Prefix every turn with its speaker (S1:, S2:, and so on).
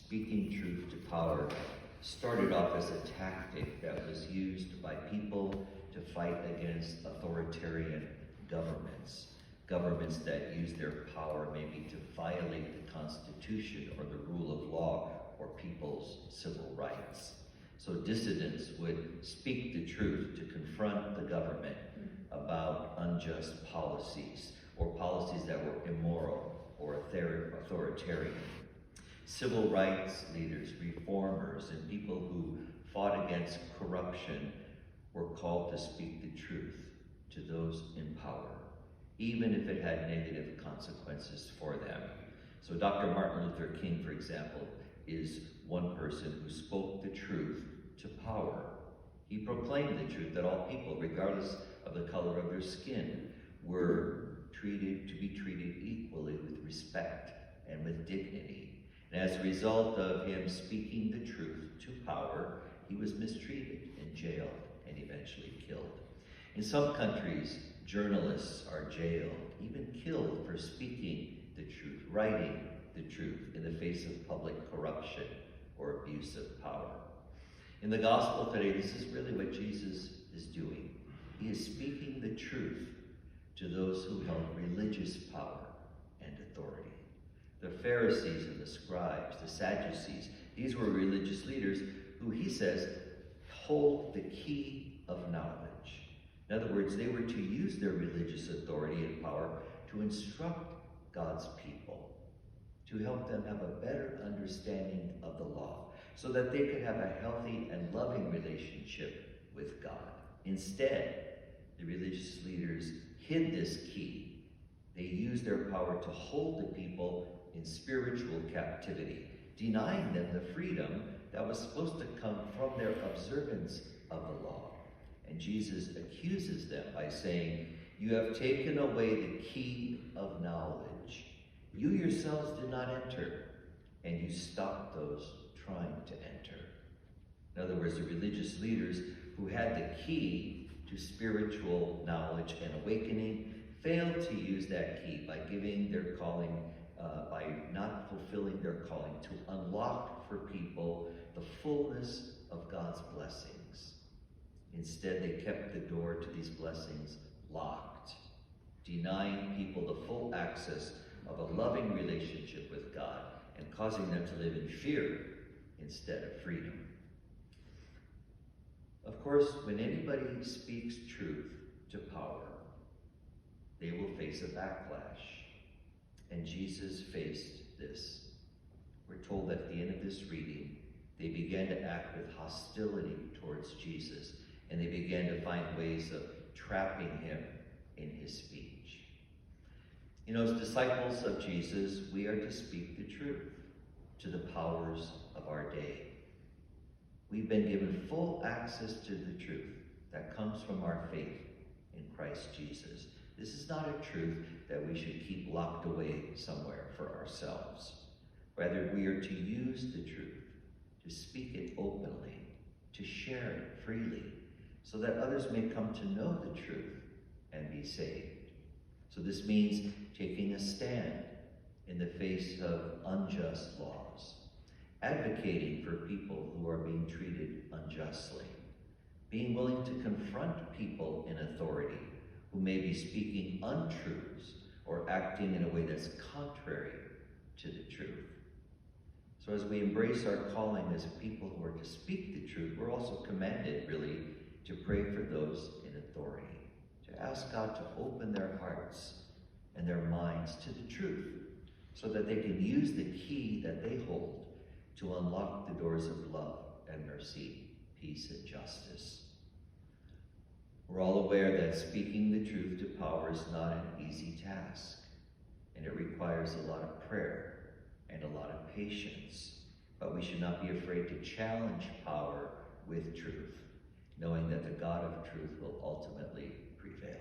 S1: Speaking truth to power started off as a tactic that was used by people to fight against authoritarian governments. Governments that use their power maybe to violate the Constitution or the rule of law or people's civil rights. So dissidents would speak the truth to confront the government about unjust policies or policies that were immoral or authoritarian. Civil rights leaders, reformers, and people who fought against corruption were called to speak the truth to those in power, even if it had negative consequences for them. So Dr. Martin Luther King, for example, is one person who spoke the truth to power. He proclaimed the truth that all people, regardless of the color of their skin, were to be treated equally with respect and with dignity. And as a result of him speaking the truth to power, he was mistreated and jailed and eventually killed. In some countries, journalists are jailed, even killed for speaking the truth, writing the truth in the face of public corruption or abuse of power. In the gospel today, this is really what Jesus is doing. He is speaking the truth to those who held religious power and authority. The Pharisees and the scribes, the Sadducees, these were religious leaders who, he says, hold the key of knowledge. In other words, they were to use their religious authority and power to instruct God's people, to help them have a better understanding of the law, so that they could have a healthy and loving relationship with God. Instead, the religious leaders hid this key. They used their power to hold the people in spiritual captivity, denying them the freedom that was supposed to come from their observance of the law. And Jesus accuses them by saying, "You have taken away the key of knowledge. You yourselves did not enter, and you stopped those trying to enter." In other words, the religious leaders who had the key to spiritual knowledge and awakening failed to use that key by giving their calling, by not fulfilling their calling to unlock for people the fullness of God's blessings. Instead, they kept the door to these blessings locked, denying people the full access of a loving relationship with God and causing them to live in fear instead of freedom. Of course, when anybody speaks truth to power, they will face a backlash. And Jesus faced this. We're told that at the end of this reading, they began to act with hostility towards Jesus, and they began to find ways of trapping him in his speech. You know, as disciples of Jesus, we are to speak the truth to the powers of our day. We've been given full access to the truth that comes from our faith in Christ Jesus. This is not a truth that we should keep locked away somewhere for ourselves. Rather, we are to use the truth, to speak it openly, to share it freely, so that others may come to know the truth and be saved. So this means taking a stand in the face of unjust laws, advocating for people who are being treated unjustly, being willing to confront people in authority who may be speaking untruths or acting in a way that's contrary to the truth. So as we embrace our calling as people who are to speak the truth, we're also commanded, really, to pray for those in authority, to ask God to open their hearts and their minds to the truth, so that they can use the key that they hold to unlock the doors of love and mercy, peace and justice. We're all aware that speaking the truth to power is not an easy task, and it requires a lot of prayer and a lot of patience. But we should not be afraid to challenge power with truth, knowing that the God of truth will ultimately prevail.